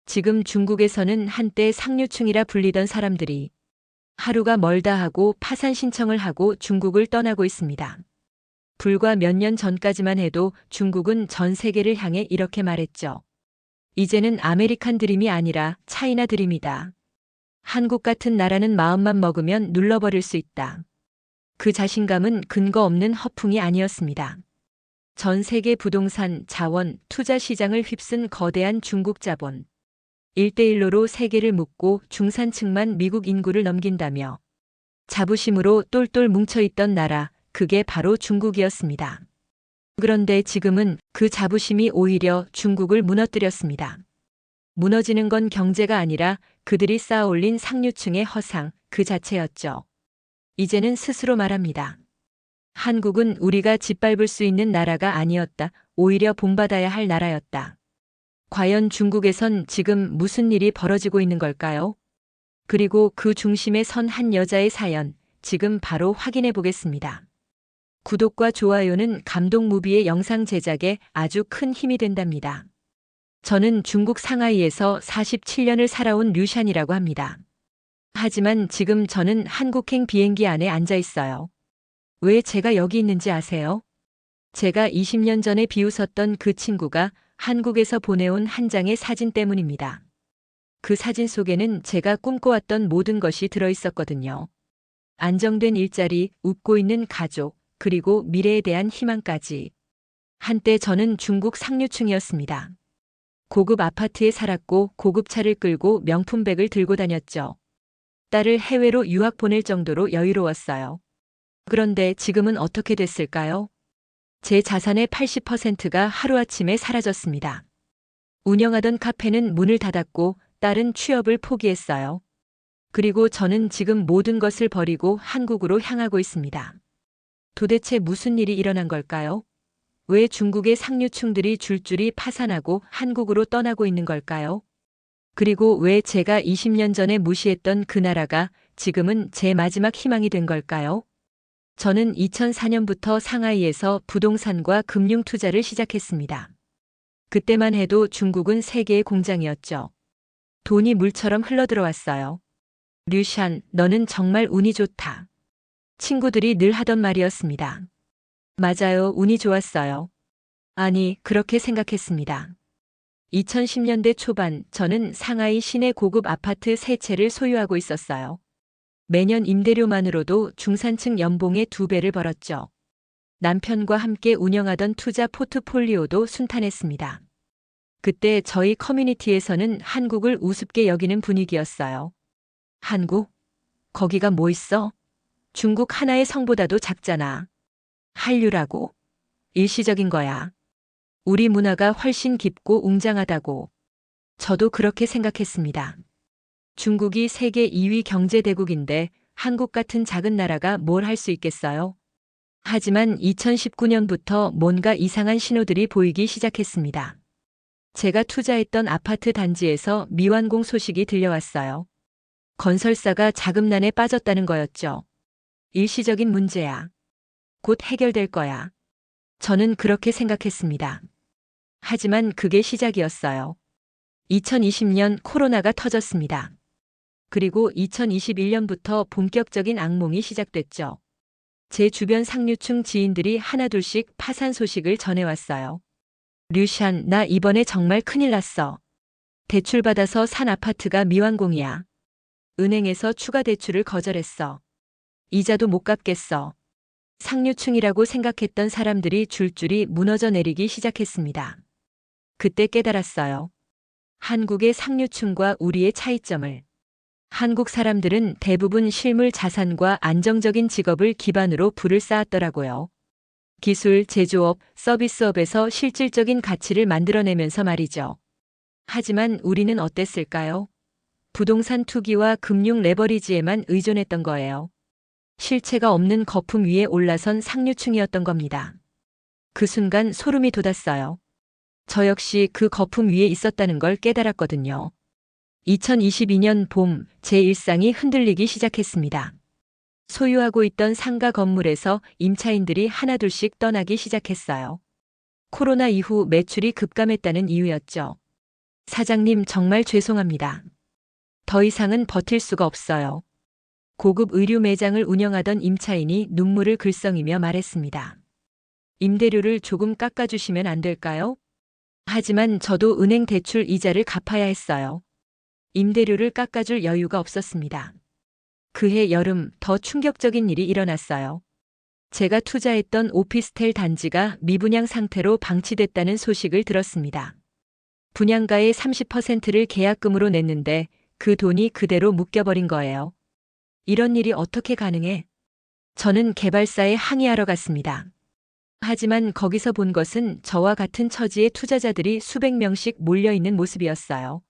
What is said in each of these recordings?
지금 중국에서는 한때 상류층이라 불리던 사람들이 하루가 멀다 하고 파산 신청을 하고 중국을 떠나고 있습니다. 불과 몇 년 전까지만 해도 중국은 전 세계를 향해 이렇게 말했죠. 이제는 아메리칸 드림이 아니라 차이나 드림이다. 한국 같은 나라는 마음만 먹으면 눌러버릴 수 있다. 그 자신감은 근거 없는 허풍이 아니었습니다. 전 세계 부동산, 자원, 투자 시장을 휩쓴 거대한 중국 자본. 1대1로로 세계를 묶고 중산층만 미국 인구를 넘긴다며 자부심으로 똘똘 뭉쳐있던 나라, 그게 바로 중국이었습니다. 그런데 지금은 그 자부심이 오히려 중국을 무너뜨렸습니다. 무너지는 건 경제가 아니라 그들이 쌓아올린 상류층의 허상, 그 자체였죠. 이제는 스스로 말합니다. 한국은 우리가 짓밟을 수 있는 나라가 아니었다. 오히려 본받아야 할 나라였다. 과연 중국에선 지금 무슨 일이 벌어지고 있는 걸까요? 그리고 그 중심에 선 한 여자의 사연, 지금 바로 확인해 보겠습니다. 구독과 좋아요는 감동 무비의 영상 제작에 아주 큰 힘이 된답니다. 저는 중국 상하이에서 47년을 살아온 류샨이라고 합니다. 하지만 지금 저는 한국행 비행기 안에 앉아 있어요. 왜 제가 여기 있는지 아세요? 제가 20년 전에 비웃었던 그 친구가 한국에서 보내온 한 장의 사진 때문입니다. 그 사진 속에는 제가 꿈꿔왔던 모든 것이 들어있었거든요. 안정된 일자리, 웃고 있는 가족, 그리고 미래에 대한 희망까지. 한때 저는 중국 상류층이었습니다. 고급 아파트에 살았고 고급 차를 끌고 명품백을 들고 다녔죠. 딸을 해외로 유학 보낼 정도로 여유로웠어요. 그런데 지금은 어떻게 됐을까요? 제 자산의 80%가 하루아침에 사라졌습니다. 운영하던 카페는 문을 닫았고 딸은 취업을 포기했어요. 그리고 저는 지금 모든 것을 버리고 한국으로 향하고 있습니다. 도대체 무슨 일이 일어난 걸까요? 왜 중국의 상류층들이 줄줄이 파산하고 한국으로 떠나고 있는 걸까요? 그리고 왜 제가 20년 전에 무시했던 그 나라가 지금은 제 마지막 희망이 된 걸까요? 저는 2004년부터 상하이에서 부동산과 금융 투자를 시작했습니다. 그때만 해도 중국은 세계의 공장이었죠. 돈이 물처럼 흘러들어왔어요. 류샨, 너는 정말 운이 좋다. 친구들이 늘 하던 말이었습니다. 맞아요, 운이 좋았어요. 아니, 그렇게 생각했습니다. 2010년대 초반 저는 상하이 시내 고급 아파트 3채를 소유하고 있었어요. 매년 임대료만으로도 중산층 연봉의 2배를 벌었죠. 남편과 함께 운영하던 투자 포트폴리오도 순탄했습니다. 그때 저희 커뮤니티에서는 한국을 우습게 여기는 분위기였어요. 한국? 거기가 뭐 있어? 중국 하나의 성보다도 작잖아. 한류라고? 일시적인 거야. 우리 문화가 훨씬 깊고 웅장하다고. 저도 그렇게 생각했습니다. 중국이 세계 2위 경제대국인데 한국 같은 작은 나라가 뭘 할 수 있겠어요? 하지만 2019년부터 뭔가 이상한 신호들이 보이기 시작했습니다. 제가 투자했던 아파트 단지에서 미완공 소식이 들려왔어요. 건설사가 자금난에 빠졌다는 거였죠. 일시적인 문제야. 곧 해결될 거야. 저는 그렇게 생각했습니다. 하지만 그게 시작이었어요. 2020년 코로나가 터졌습니다. 그리고 2021년부터 본격적인 악몽이 시작됐죠. 제 주변 상류층 지인들이 하나둘씩 파산 소식을 전해왔어요. 류샨, 나 이번에 정말 큰일 났어. 대출받아서 산 아파트가 미완공이야. 은행에서 추가 대출을 거절했어. 이자도 못 갚겠어. 상류층이라고 생각했던 사람들이 줄줄이 무너져 내리기 시작했습니다. 그때 깨달았어요. 한국의 상류층과 우리의 차이점을. 한국 사람들은 대부분 실물 자산과 안정적인 직업을 기반으로 부를 쌓았더라고요. 기술, 제조업, 서비스업에서 실질적인 가치를 만들어내면서 말이죠. 하지만 우리는 어땠을까요? 부동산 투기와 금융 레버리지에만 의존했던 거예요. 실체가 없는 거품 위에 올라선 상류층이었던 겁니다. 그 순간 소름이 돋았어요. 저 역시 그 거품 위에 있었다는 걸 깨달았거든요. 2022년 봄, 제 일상이 흔들리기 시작했습니다. 소유하고 있던 상가 건물에서 임차인들이 하나둘씩 떠나기 시작했어요. 코로나 이후 매출이 급감했다는 이유였죠. 사장님, 정말 죄송합니다. 더 이상은 버틸 수가 없어요. 고급 의류 매장을 운영하던 임차인이 눈물을 글썽이며 말했습니다. 임대료를 조금 깎아주시면 안 될까요? 하지만 저도 은행 대출 이자를 갚아야 했어요. 임대료를 깎아줄 여유가 없었습니다. 그해 여름 더 충격적인 일이 일어났어요. 제가 투자했던 오피스텔 단지가 미분양 상태로 방치됐다는 소식을 들었습니다. 분양가의 30%를 계약금으로 냈는데 그 돈이 그대로 묶여버린 거예요. 이런 일이 어떻게 가능해? 저는 개발사에 항의하러 갔습니다. 하지만 거기서 본 것은 저와 같은 처지의 투자자들이 수백 명씩 몰려있는 모습이었어요.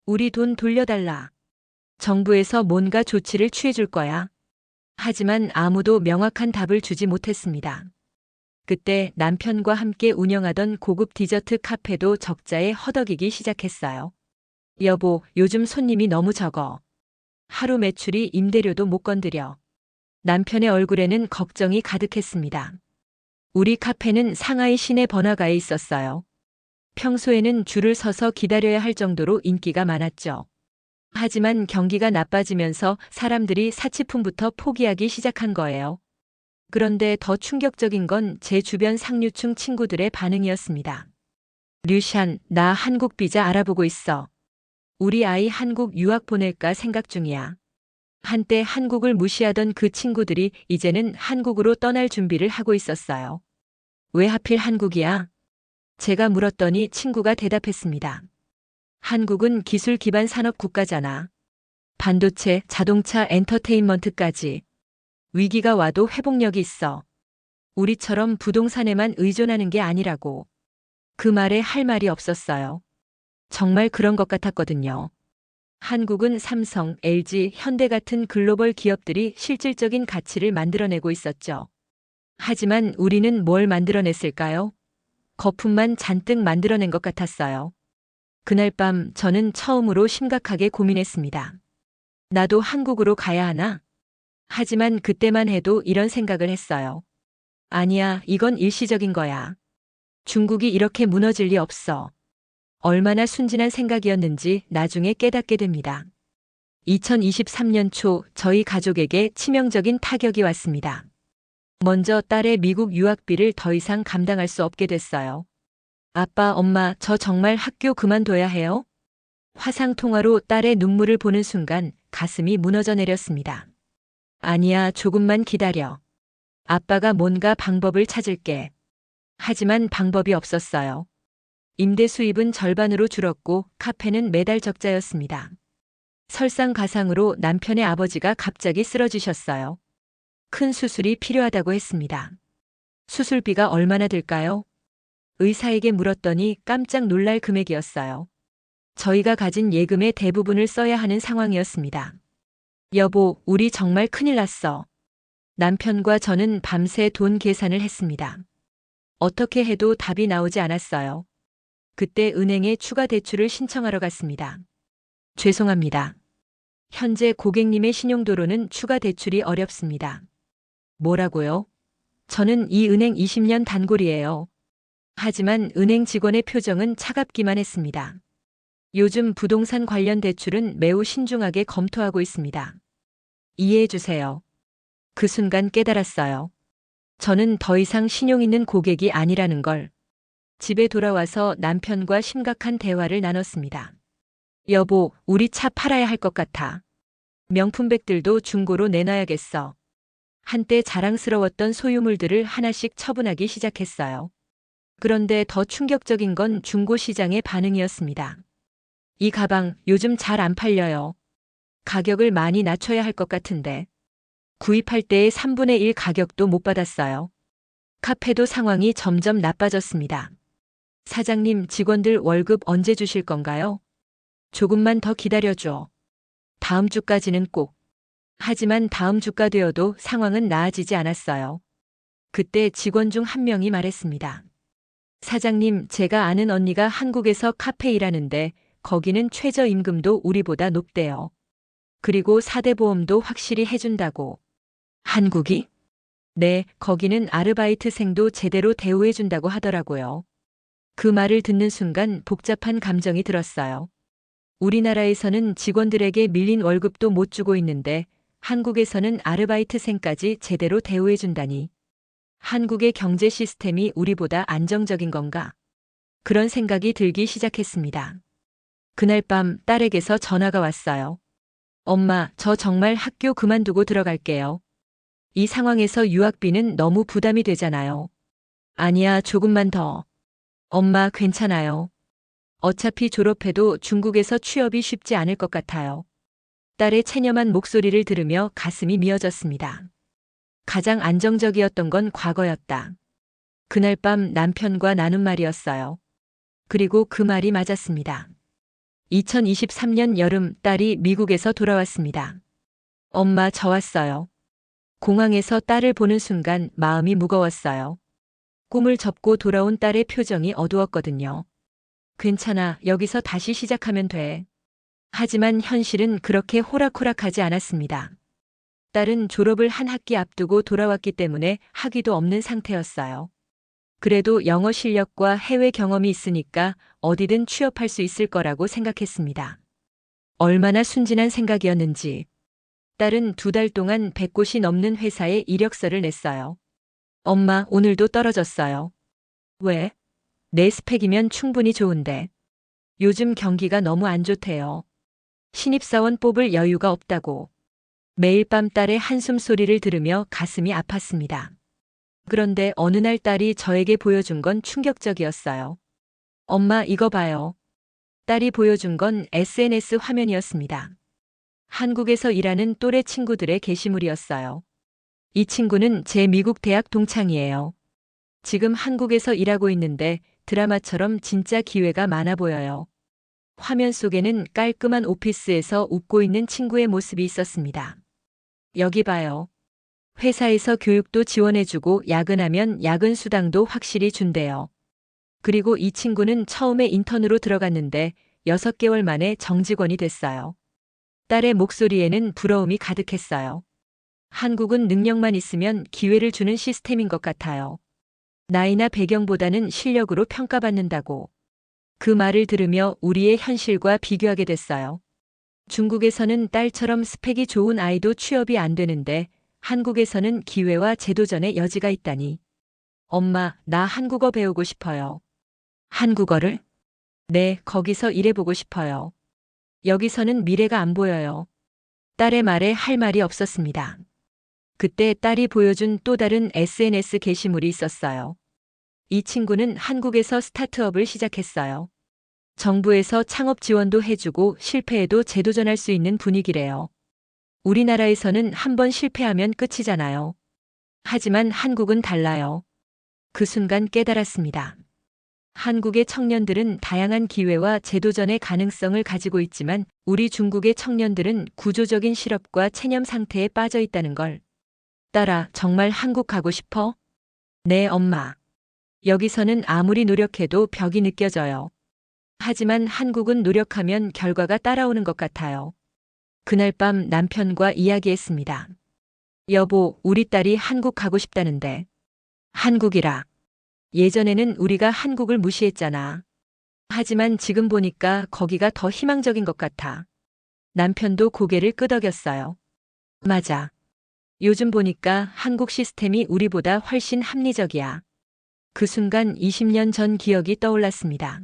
우리 돈 돌려달라. 정부에서 뭔가 조치를 취해줄 거야. 하지만 아무도 명확한 답을 주지 못했습니다. 그때 남편과 함께 운영하던 고급 디저트 카페도 적자에 허덕이기 시작했어요. 여보, 요즘 손님이 너무 적어. 하루 매출이 임대료도 못 건드려. 남편의 얼굴에는 걱정이 가득했습니다. 우리 카페는 상하이 시내 번화가에 있었어요. 평소에는 줄을 서서 기다려야 할 정도로 인기가 많았죠. 하지만 경기가 나빠지면서 사람들이 사치품부터 포기하기 시작한 거예요. 그런데 더 충격적인 건 제 주변 상류층 친구들의 반응이었습니다. 류샨, 나 한국 비자 알아보고 있어. 우리 아이 한국 유학 보낼까 생각 중이야. 한때 한국을 무시하던 그 친구들이 이제는 한국으로 떠날 준비를 하고 있었어요. 왜 하필 한국이야? 제가 물었더니 친구가 대답했습니다. 한국은 기술 기반 산업 국가잖아. 반도체, 자동차, 엔터테인먼트까지. 위기가 와도 회복력이 있어. 우리처럼 부동산에만 의존하는 게 아니라고. 그 말에 할 말이 없었어요. 정말 그런 것 같았거든요. 한국은 삼성, LG, 현대 같은 글로벌 기업들이 실질적인 가치를 만들어내고 있었죠. 하지만 우리는 뭘 만들어냈을까요? 거품만 잔뜩 만들어낸 것 같았어요. 그날 밤 저는 처음으로 심각하게 고민했습니다. 나도 한국으로 가야 하나? 하지만 그때만 해도 이런 생각을 했어요. 아니야, 이건 일시적인 거야. 중국이 이렇게 무너질 리 없어. 얼마나 순진한 생각이었는지 나중에 깨닫게 됩니다. 2023년 초 저희 가족에게 치명적인 타격이 왔습니다. 먼저 딸의 미국 유학비를 더 이상 감당할 수 없게 됐어요. 아빠, 엄마, 저 정말 학교 그만둬야 해요? 화상통화로 딸의 눈물을 보는 순간 가슴이 무너져 내렸습니다. 아니야, 조금만 기다려. 아빠가 뭔가 방법을 찾을게. 하지만 방법이 없었어요. 임대 수입은 절반으로 줄었고 카페는 매달 적자였습니다. 설상가상으로 남편의 아버지가 갑자기 쓰러지셨어요. 큰 수술이 필요하다고 했습니다. 수술비가 얼마나 들까요? 의사에게 물었더니 깜짝 놀랄 금액이었어요. 저희가 가진 예금의 대부분을 써야 하는 상황이었습니다. 여보, 우리 정말 큰일 났어. 남편과 저는 밤새 돈 계산을 했습니다. 어떻게 해도 답이 나오지 않았어요. 그때 은행에 추가 대출을 신청하러 갔습니다. 죄송합니다. 현재 고객님의 신용도로는 추가 대출이 어렵습니다. 뭐라고요? 저는 이 은행 20년 단골이에요. 하지만 은행 직원의 표정은 차갑기만 했습니다. 요즘 부동산 관련 대출은 매우 신중하게 검토하고 있습니다. 이해해 주세요. 그 순간 깨달았어요. 저는 더 이상 신용 있는 고객이 아니라는 걸. 집에 돌아와서 남편과 심각한 대화를 나눴습니다. 여보, 우리 차 팔아야 할 것 같아. 명품백들도 중고로 내놔야겠어. 한때 자랑스러웠던 소유물들을 하나씩 처분하기 시작했어요. 그런데 더 충격적인 건 중고 시장의 반응이었습니다. 이 가방 요즘 잘 안 팔려요. 가격을 많이 낮춰야 할 것 같은데. 구입할 때의 3분의 1 가격도 못 받았어요. 카페도 상황이 점점 나빠졌습니다. 사장님, 직원들 월급 언제 주실 건가요? 조금만 더 기다려줘. 다음 주까지는 꼭. 하지만 다음 주가 되어도 상황은 나아지지 않았어요. 그때 직원 중 한 명이 말했습니다. 사장님, 제가 아는 언니가 한국에서 카페 일하는데 거기는 최저임금도 우리보다 높대요. 그리고 4대 보험도 확실히 해준다고. 한국이? 네, 거기는 아르바이트생도 제대로 대우해준다고 하더라고요. 그 말을 듣는 순간 복잡한 감정이 들었어요. 우리나라에서는 직원들에게 밀린 월급도 못 주고 있는데 한국에서는 아르바이트생까지 제대로 대우해 준다니. 한국의 경제 시스템이 우리보다 안정적인 건가? 그런 생각이 들기 시작했습니다. 그날 밤 딸에게서 전화가 왔어요. 엄마, 저 정말 학교 그만두고 들어갈게요. 이 상황에서 유학비는 너무 부담이 되잖아요. 아니야, 조금만 더. 엄마, 괜찮아요. 어차피 졸업해도 중국에서 취업이 쉽지 않을 것 같아요. 딸의 체념한 목소리를 들으며 가슴이 미어졌습니다. 가장 안정적이었던 건 과거였다. 그날 밤 남편과 나눈 말이었어요. 그리고 그 말이 맞았습니다. 2023년 여름 딸이 미국에서 돌아왔습니다. 엄마, 저 왔어요. 공항에서 딸을 보는 순간 마음이 무거웠어요. 꿈을 접고 돌아온 딸의 표정이 어두웠거든요. 괜찮아, 여기서 다시 시작하면 돼. 하지만 현실은 그렇게 호락호락하지 않았습니다. 딸은 졸업을 한 학기 앞두고 돌아왔기 때문에 학위도 없는 상태였어요. 그래도 영어 실력과 해외 경험이 있으니까 어디든 취업할 수 있을 거라고 생각했습니다. 얼마나 순진한 생각이었는지. 딸은 2달 동안 100곳이 넘는 회사에 이력서를 냈어요. 엄마, 오늘도 떨어졌어요. 왜? 내 스펙이면 충분히 좋은데. 요즘 경기가 너무 안 좋대요. 신입사원 뽑을 여유가 없다고. 매일 밤 딸의 한숨 소리를 들으며 가슴이 아팠습니다. 그런데 어느 날 딸이 저에게 보여준 건 충격적이었어요. 엄마, 이거 봐요. 딸이 보여준 건 SNS 화면이었습니다. 한국에서 일하는 또래 친구들의 게시물이었어요. 이 친구는 제 미국 대학 동창이에요. 지금 한국에서 일하고 있는데 드라마처럼 진짜 기회가 많아 보여요. 화면 속에는 깔끔한 오피스에서 웃고 있는 친구의 모습이 있었습니다. 여기 봐요. 회사에서 교육도 지원해주고 야근하면 야근 수당도 확실히 준대요. 그리고 이 친구는 처음에 인턴으로 들어갔는데 6개월 만에 정직원이 됐어요. 딸의 목소리에는 부러움이 가득했어요. 한국은 능력만 있으면 기회를 주는 시스템인 것 같아요. 나이나 배경보다는 실력으로 평가받는다고. 그 말을 들으며 우리의 현실과 비교하게 됐어요. 중국에서는 딸처럼 스펙이 좋은 아이도 취업이 안 되는데 한국에서는 기회와 재도전의 여지가 있다니. 엄마, 나 한국어 배우고 싶어요. 한국어를? 네, 거기서 일해보고 싶어요. 여기서는 미래가 안 보여요. 딸의 말에 할 말이 없었습니다. 그때 딸이 보여준 또 다른 SNS 게시물이 있었어요. 이 친구는 한국에서 스타트업을 시작했어요. 정부에서 창업 지원도 해주고 실패해도 재도전할 수 있는 분위기래요. 우리나라에서는 한 번 실패하면 끝이잖아요. 하지만 한국은 달라요. 그 순간 깨달았습니다. 한국의 청년들은 다양한 기회와 재도전의 가능성을 가지고 있지만 우리 중국의 청년들은 구조적인 실업과 체념 상태에 빠져 있다는 걸. 딸아, 정말 한국 가고 싶어? 네, 엄마. 여기서는 아무리 노력해도 벽이 느껴져요. 하지만 한국은 노력하면 결과가 따라오는 것 같아요. 그날 밤 남편과 이야기했습니다. 여보, 우리 딸이 한국 가고 싶다는데. 한국이라. 예전에는 우리가 한국을 무시했잖아. 하지만 지금 보니까 거기가 더 희망적인 것 같아. 남편도 고개를 끄덕였어요. 맞아. 요즘 보니까 한국 시스템이 우리보다 훨씬 합리적이야. 그 순간 20년 전 기억이 떠올랐습니다.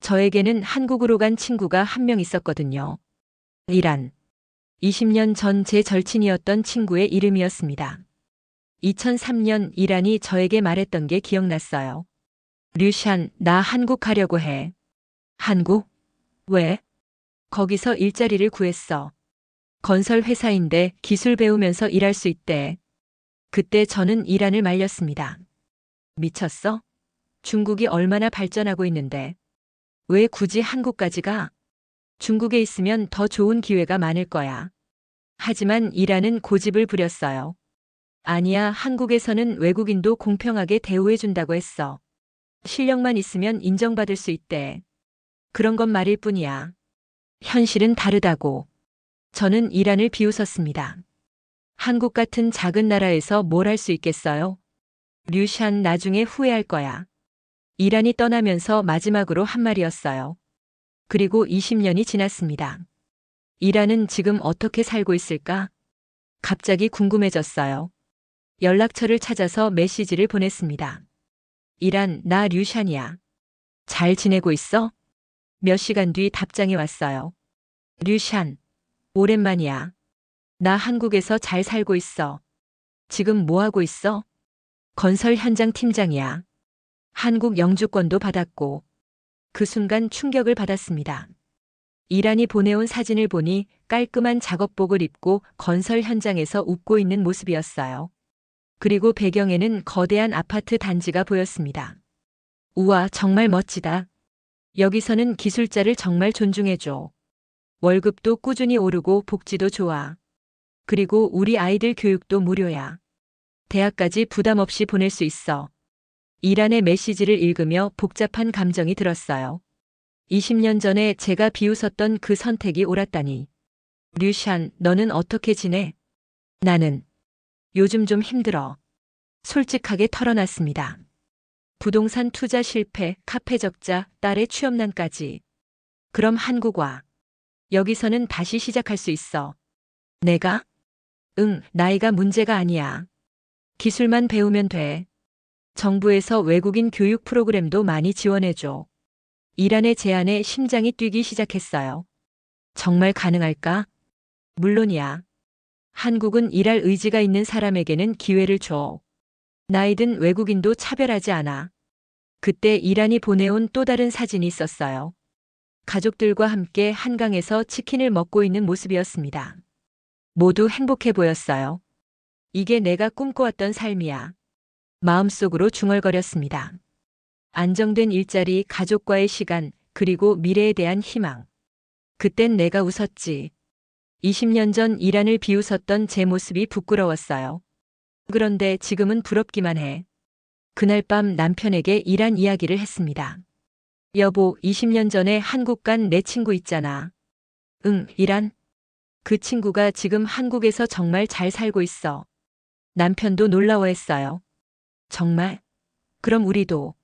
저에게는 한국으로 간 친구가 한 명 있었거든요. 이란. 20년 전 제 절친이었던 친구의 이름이었습니다. 2003년 이란이 저에게 말했던 게 기억났어요. 류샨, 나 한국 가려고 해. 한국? 왜? 거기서 일자리를 구했어. 건설 회사인데 기술 배우면서 일할 수 있대. 그때 저는 이란을 말렸습니다. 미쳤어? 중국이 얼마나 발전하고 있는데. 왜 굳이 한국까지 가? 중국에 있으면 더 좋은 기회가 많을 거야. 하지만 이란은 고집을 부렸어요. 아니야, 한국에서는 외국인도 공평하게 대우해준다고 했어. 실력만 있으면 인정받을 수 있대. 그런 건 말일 뿐이야. 현실은 다르다고. 저는 이란을 비웃었습니다. 한국 같은 작은 나라에서 뭘 할 수 있겠어요? 류샨, 나중에 후회할 거야. 이란이 떠나면서 마지막으로 한 말이었어요. 그리고 20년이 지났습니다. 이란은 지금 어떻게 살고 있을까? 갑자기 궁금해졌어요. 연락처를 찾아서 메시지를 보냈습니다. 이란, 나 류샨이야. 잘 지내고 있어? 몇 시간 뒤 답장이 왔어요. 류샨, 오랜만이야. 나 한국에서 잘 살고 있어. 지금 뭐 하고 있어? 건설 현장 팀장이야. 한국 영주권도 받았고. 그 순간 충격을 받았습니다. 이란이 보내온 사진을 보니 깔끔한 작업복을 입고 건설 현장에서 웃고 있는 모습이었어요. 그리고 배경에는 거대한 아파트 단지가 보였습니다. 우와, 정말 멋지다. 여기서는 기술자를 정말 존중해줘. 월급도 꾸준히 오르고 복지도 좋아. 그리고 우리 아이들 교육도 무료야. 대학까지 부담 없이 보낼 수 있어. 이란의 메시지를 읽으며 복잡한 감정이 들었어요. 20년 전에 제가 비웃었던 그 선택이 옳았다니. 류샨, 너는 어떻게 지내? 나는 요즘 좀 힘들어. 솔직하게 털어놨습니다. 부동산 투자 실패, 카페 적자, 딸의 취업난까지. 그럼 한국 와. 여기서는 다시 시작할 수 있어. 내가? 응, 나이가 문제가 아니야. 기술만 배우면 돼. 정부에서 외국인 교육 프로그램도 많이 지원해줘. 이란의 제안에 심장이 뛰기 시작했어요. 정말 가능할까? 물론이야. 한국은 일할 의지가 있는 사람에게는 기회를 줘. 나이든 외국인도 차별하지 않아. 그때 이란이 보내온 또 다른 사진이 있었어요. 가족들과 함께 한강에서 치킨을 먹고 있는 모습이었습니다. 모두 행복해 보였어요. 이게 내가 꿈꿔왔던 삶이야. 마음속으로 중얼거렸습니다. 안정된 일자리, 가족과의 시간, 그리고 미래에 대한 희망. 그땐 내가 웃었지. 20년 전 이란을 비웃었던 제 모습이 부끄러웠어요. 그런데 지금은 부럽기만 해. 그날 밤 남편에게 이란 이야기를 했습니다. 여보, 20년 전에 한국 간 내 친구 있잖아. 응, 이란? 그 친구가 지금 한국에서 정말 잘 살고 있어. 남편도 놀라워했어요. 정말? 그럼 우리도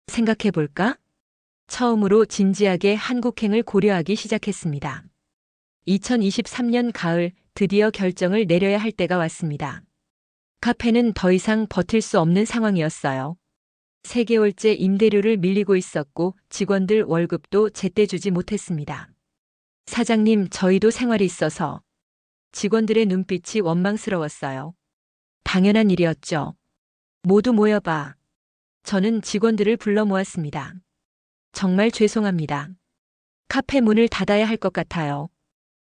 생각해 볼까? 처음으로 진지하게 한국행을 고려하기 시작했습니다. 2023년 가을 드디어 결정을 내려야 할 때가 왔습니다. 카페는 더 이상 버틸 수 없는 상황이었어요. 3개월째 임대료를 밀리고 있었고 직원들 월급도 제때 주지 못했습니다. 사장님, 저희도 생활이 있어서. 직원들의 눈빛이 원망스러웠어요. 당연한 일이었죠. 모두 모여봐. 저는 직원들을 불러 모았습니다. 정말 죄송합니다. 카페 문을 닫아야 할 것 같아요.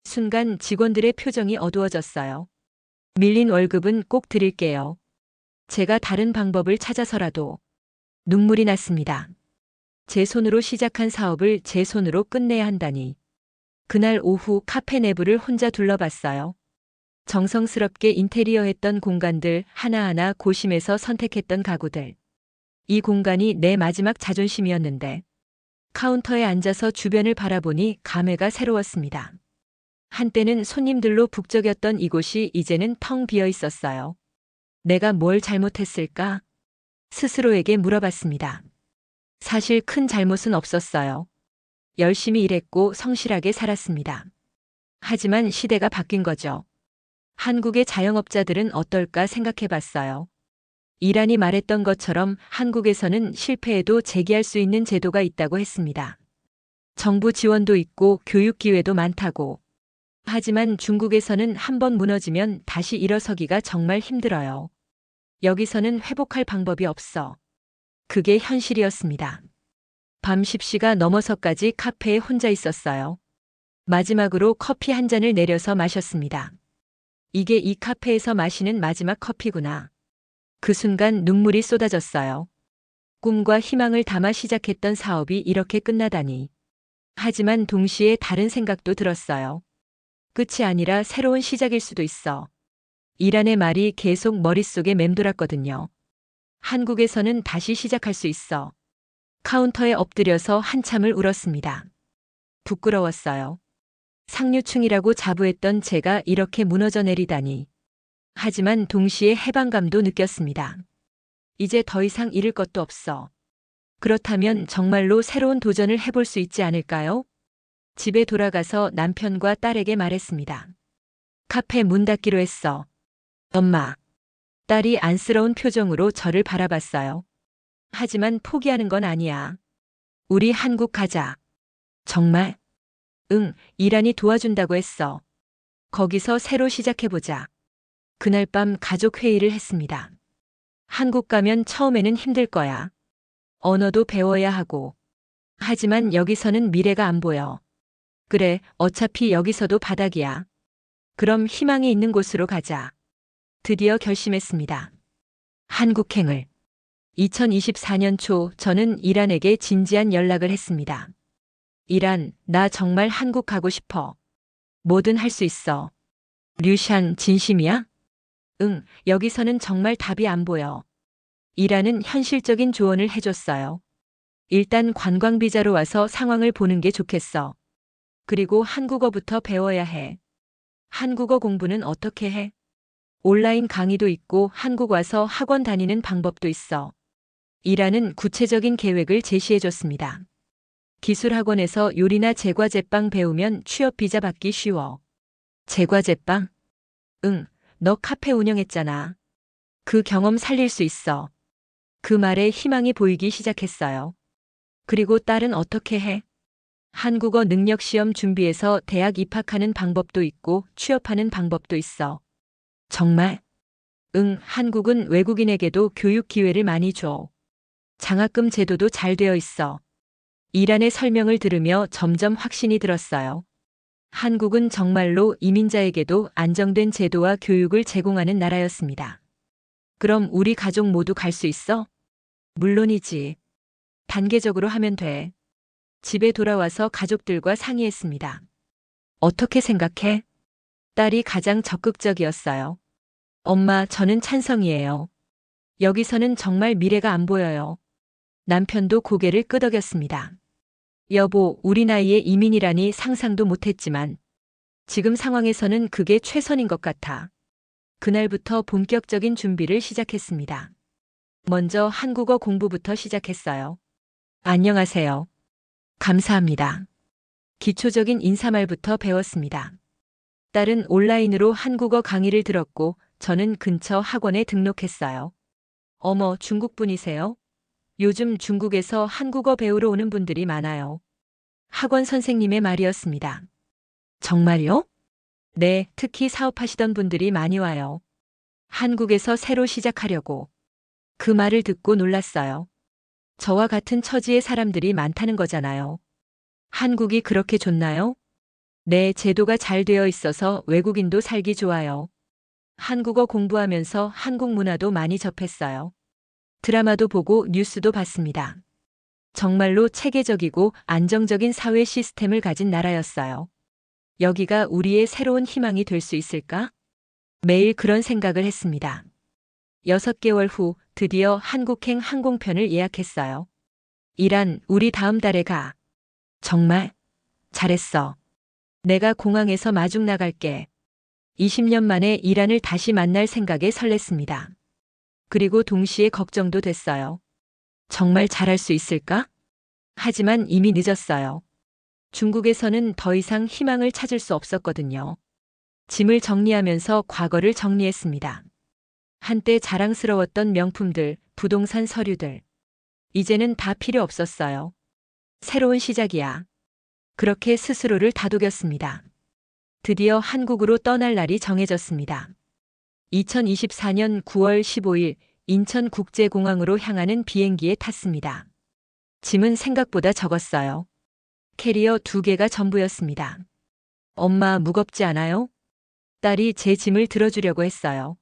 순간 직원들의 표정이 어두워졌어요. 밀린 월급은 꼭 드릴게요. 제가 다른 방법을 찾아서라도. 눈물이 났습니다. 제 손으로 시작한 사업을 제 손으로 끝내야 한다니. 그날 오후 카페 내부를 혼자 둘러봤어요. 정성스럽게 인테리어했던 공간들 하나하나 고심해서 선택했던 가구들. 이 공간이 내 마지막 자존심이었는데 카운터에 앉아서 주변을 바라보니 감회가 새로웠습니다. 한때는 손님들로 북적였던 이곳이 이제는 텅 비어 있었어요. 내가 뭘 잘못했을까? 스스로에게 물어봤습니다. 사실 큰 잘못은 없었어요. 열심히 일했고 성실하게 살았습니다. 하지만 시대가 바뀐 거죠. 한국의 자영업자들은 어떨까 생각해 봤어요. 이란이 말했던 것처럼 한국에서는 실패해도 재기할 수 있는 제도가 있다고 했습니다. 정부 지원도 있고 교육 기회도 많다고. 하지만 중국에서는 한번 무너지면 다시 일어서기가 정말 힘들어요. 여기서는 회복할 방법이 없어. 그게 현실이었습니다. 밤 10시가 넘어서까지 카페에 혼자 있었어요. 마지막으로 커피 한 잔을 내려서 마셨습니다. 이게 이 카페에서 마시는 마지막 커피구나. 그 순간 눈물이 쏟아졌어요. 꿈과 희망을 담아 시작했던 사업이 이렇게 끝나다니. 하지만 동시에 다른 생각도 들었어요. 끝이 아니라 새로운 시작일 수도 있어. 이란의 말이 계속 머릿속에 맴돌았거든요. 한국에서는 다시 시작할 수 있어. 카운터에 엎드려서 한참을 울었습니다. 부끄러웠어요. 상류층이라고 자부했던 제가 이렇게 무너져 내리다니. 하지만 동시에 해방감도 느꼈습니다. 이제 더 이상 잃을 것도 없어. 그렇다면 정말로 새로운 도전을 해볼 수 있지 않을까요? 집에 돌아가서 남편과 딸에게 말했습니다. 카페 문 닫기로 했어. 엄마. 딸이 안쓰러운 표정으로 저를 바라봤어요. 하지만 포기하는 건 아니야. 우리 한국 가자. 정말? 응, 이란이 도와준다고 했어. 거기서 새로 시작해보자. 그날 밤 가족 회의를 했습니다. 한국 가면 처음에는 힘들 거야. 언어도 배워야 하고. 하지만 여기서는 미래가 안 보여. 그래, 어차피 여기서도 바닥이야. 그럼 희망이 있는 곳으로 가자. 드디어 결심했습니다. 한국행을. 2024년 초 저는 이란에게 진지한 연락을 했습니다. 이란, 나 정말 한국 가고 싶어. 뭐든 할 수 있어. 류샨, 진심이야? 응, 여기서는 정말 답이 안 보여. 이란은 현실적인 조언을 해줬어요. 일단 관광 비자로 와서 상황을 보는 게 좋겠어. 그리고 한국어부터 배워야 해. 한국어 공부는 어떻게 해? 온라인 강의도 있고 한국 와서 학원 다니는 방법도 있어. 이란은 구체적인 계획을 제시해줬습니다. 기술학원에서 요리나 제과제빵 배우면 취업 비자 받기 쉬워. 제과제빵? 응, 너 카페 운영했잖아. 그 경험 살릴 수 있어. 그 말에 희망이 보이기 시작했어요. 그리고 딸은 어떻게 해? 한국어 능력 시험 준비해서 대학 입학하는 방법도 있고 취업하는 방법도 있어. 정말? 응, 한국은 외국인에게도 교육 기회를 많이 줘. 장학금 제도도 잘 되어 있어. 이란의 설명을 들으며 점점 확신이 들었어요. 한국은 정말로 이민자에게도 안정된 제도와 교육을 제공하는 나라였습니다. 그럼 우리 가족 모두 갈 수 있어? 물론이지. 단계적으로 하면 돼. 집에 돌아와서 가족들과 상의했습니다. 어떻게 생각해? 딸이 가장 적극적이었어요. 엄마, 저는 찬성이에요. 여기서는 정말 미래가 안 보여요. 남편도 고개를 끄덕였습니다. 여보, 우리 나이에 이민이라니 상상도 못했지만 지금 상황에서는 그게 최선인 것 같아. 그날부터 본격적인 준비를 시작했습니다. 먼저 한국어 공부부터 시작했어요. 안녕하세요. 감사합니다. 기초적인 인사말부터 배웠습니다. 딸은 온라인으로 한국어 강의를 들었고 저는 근처 학원에 등록했어요. 어머, 중국분이세요? 요즘 중국에서 한국어 배우러 오는 분들이 많아요. 학원 선생님의 말이었습니다. 정말요? 네, 특히 사업하시던 분들이 많이 와요. 한국에서 새로 시작하려고. 그 말을 듣고 놀랐어요. 저와 같은 처지의 사람들이 많다는 거잖아요. 한국이 그렇게 좋나요? 네, 제도가 잘 되어 있어서 외국인도 살기 좋아요. 한국어 공부하면서 한국 문화도 많이 접했어요. 드라마도 보고 뉴스도 봤습니다. 정말로 체계적이고 안정적인 사회 시스템을 가진 나라였어요. 여기가 우리의 새로운 희망이 될 수 있을까? 매일 그런 생각을 했습니다. 6개월 후 드디어 한국행 항공편을 예약했어요. 이란, 우리 다음 달에 가. 정말? 잘했어. 내가 공항에서 마중 나갈게. 20년 만에 이란을 다시 만날 생각에 설렜습니다. 그리고 동시에 걱정도 됐어요. 정말 잘할 수 있을까? 하지만 이미 늦었어요. 중국에서는 더 이상 희망을 찾을 수 없었거든요. 짐을 정리하면서 과거를 정리했습니다. 한때 자랑스러웠던 명품들, 부동산 서류들. 이제는 다 필요 없었어요. 새로운 시작이야. 그렇게 스스로를 다독였습니다. 드디어 한국으로 떠날 날이 정해졌습니다. 2024년 9월 15일 인천국제공항으로 향하는 비행기에 탔습니다. 짐은 생각보다 적었어요. 캐리어 2개가 전부였습니다. 엄마, 무겁지 않아요? 딸이 제 짐을 들어주려고 했어요.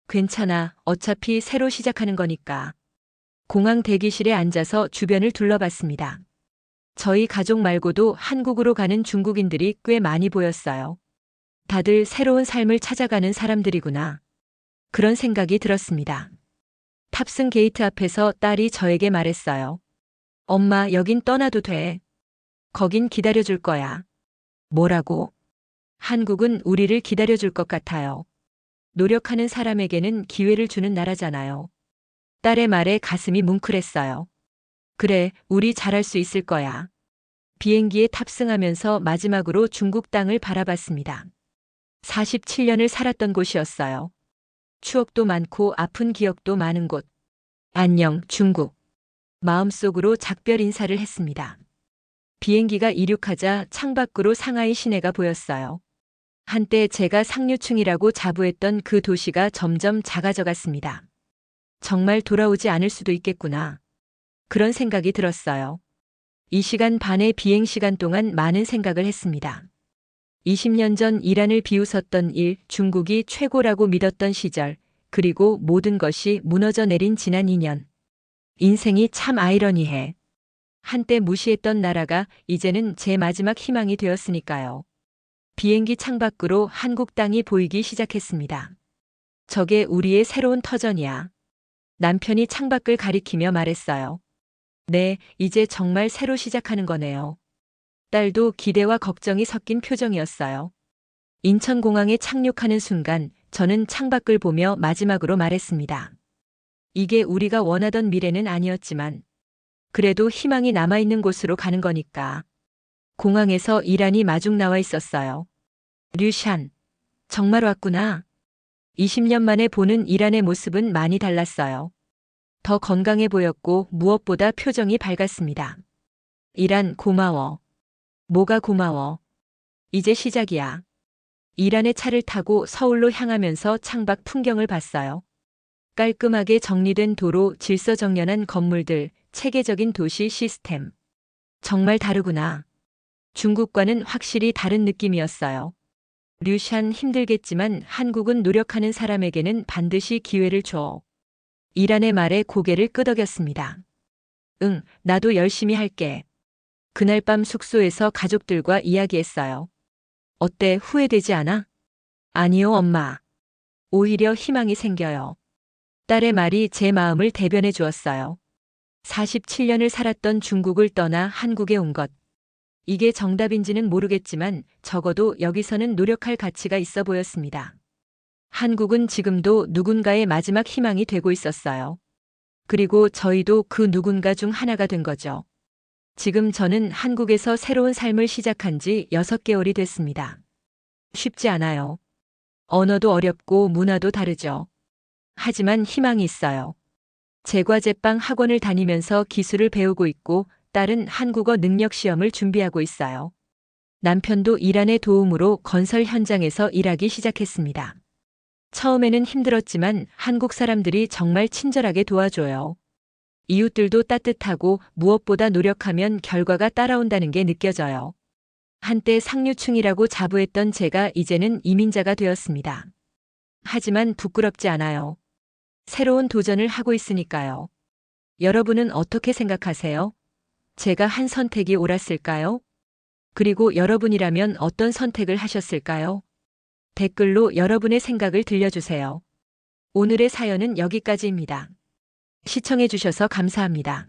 괜찮아, 어차피 새로 시작하는 거니까. 공항 대기실에 앉아서 주변을 둘러봤습니다. 저희 가족 말고도 한국으로 가는 중국인들이 꽤 많이 보였어요. 다들 새로운 삶을 찾아가는 사람들이구나. 그런 생각이 들었습니다. 탑승 게이트 앞에서 딸이 저에게 말했어요. 엄마, 여긴 떠나도 돼. 거긴 기다려줄 거야. 뭐라고? 한국은 우리를 기다려줄 것 같아요. 노력하는 사람에게는 기회를 주는 나라잖아요. 딸의 말에 가슴이 뭉클했어요. 그래, 우리 잘할 수 있을 거야. 비행기에 탑승하면서 마지막으로 중국 땅을 바라봤습니다. 47년을 살았던 곳이었어요. 추억도 많고 아픈 기억도 많은 곳. 안녕, 중국. 마음속으로 작별 인사를 했습니다. 비행기가 이륙하자 창밖으로 상하이 시내가 보였어요. 한때 제가 상류층이라고 자부했던 그 도시가 점점 작아져 갔습니다. 정말 돌아오지 않을 수도 있겠구나. 그런 생각이 들었어요. 2시간 반의 비행 시간 동안 많은 생각을 했습니다. 20년 전 이란을 비웃었던 일, 중국이 최고라고 믿었던 시절, 그리고 모든 것이 무너져 내린 지난 2년. 인생이 참 아이러니해. 한때 무시했던 나라가 이제는 제 마지막 희망이 되었으니까요. 비행기 창밖으로 한국 땅이 보이기 시작했습니다. 저게 우리의 새로운 터전이야. 남편이 창밖을 가리키며 말했어요. 네, 이제 정말 새로 시작하는 거네요. 딸도 기대와 걱정이 섞인 표정이었어요. 인천공항에 착륙하는 순간 저는 창밖을 보며 마지막으로 말했습니다. 이게 우리가 원하던 미래는 아니었지만 그래도 희망이 남아있는 곳으로 가는 거니까. 공항에서 이란이 마중 나와 있었어요. 류샨, 정말 왔구나. 20년 만에 보는 이란의 모습은 많이 달랐어요. 더 건강해 보였고 무엇보다 표정이 밝았습니다. 이란 고마워. 뭐가 고마워. 이제 시작이야. 이란의 차를 타고 서울로 향하면서 창밖 풍경을 봤어요. 깔끔하게 정리된 도로, 질서정연한 건물들, 체계적인 도시 시스템. 정말 다르구나. 중국과는 확실히 다른 느낌이었어요. 류샨 힘들겠지만 한국은 노력하는 사람에게는 반드시 기회를 줘. 이란의 말에 고개를 끄덕였습니다. 응, 나도 열심히 할게. 그날 밤 숙소에서 가족들과 이야기했어요. 어때, 후회되지 않아? 아니요, 엄마. 오히려 희망이 생겨요. 딸의 말이 제 마음을 대변해 주었어요. 47년을 살았던 중국을 떠나 한국에 온 것. 이게 정답인지는 모르겠지만 적어도 여기서는 노력할 가치가 있어 보였습니다. 한국은 지금도 누군가의 마지막 희망이 되고 있었어요. 그리고 저희도 그 누군가 중 하나가 된 거죠. 지금 저는 한국에서 새로운 삶을 시작한 지 6개월이 됐습니다. 쉽지 않아요. 언어도 어렵고 문화도 다르죠. 하지만 희망이 있어요. 제과제빵 학원을 다니면서 기술을 배우고 있고 딸은 한국어 능력 시험을 준비하고 있어요. 남편도 이란의 도움으로 건설 현장에서 일하기 시작했습니다. 처음에는 힘들었지만 한국 사람들이 정말 친절하게 도와줘요. 이웃들도 따뜻하고 무엇보다 노력하면 결과가 따라온다는 게 느껴져요. 한때 상류층이라고 자부했던 제가 이제는 이민자가 되었습니다. 하지만 부끄럽지 않아요. 새로운 도전을 하고 있으니까요. 여러분은 어떻게 생각하세요? 제가 한 선택이 옳았을까요? 그리고 여러분이라면 어떤 선택을 하셨을까요? 댓글로 여러분의 생각을 들려주세요. 오늘의 사연은 여기까지입니다. 시청해주셔서 감사합니다.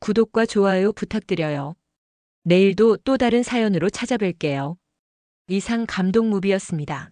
구독과 좋아요 부탁드려요. 내일도 또 다른 사연으로 찾아뵐게요. 이상 감동무비였습니다.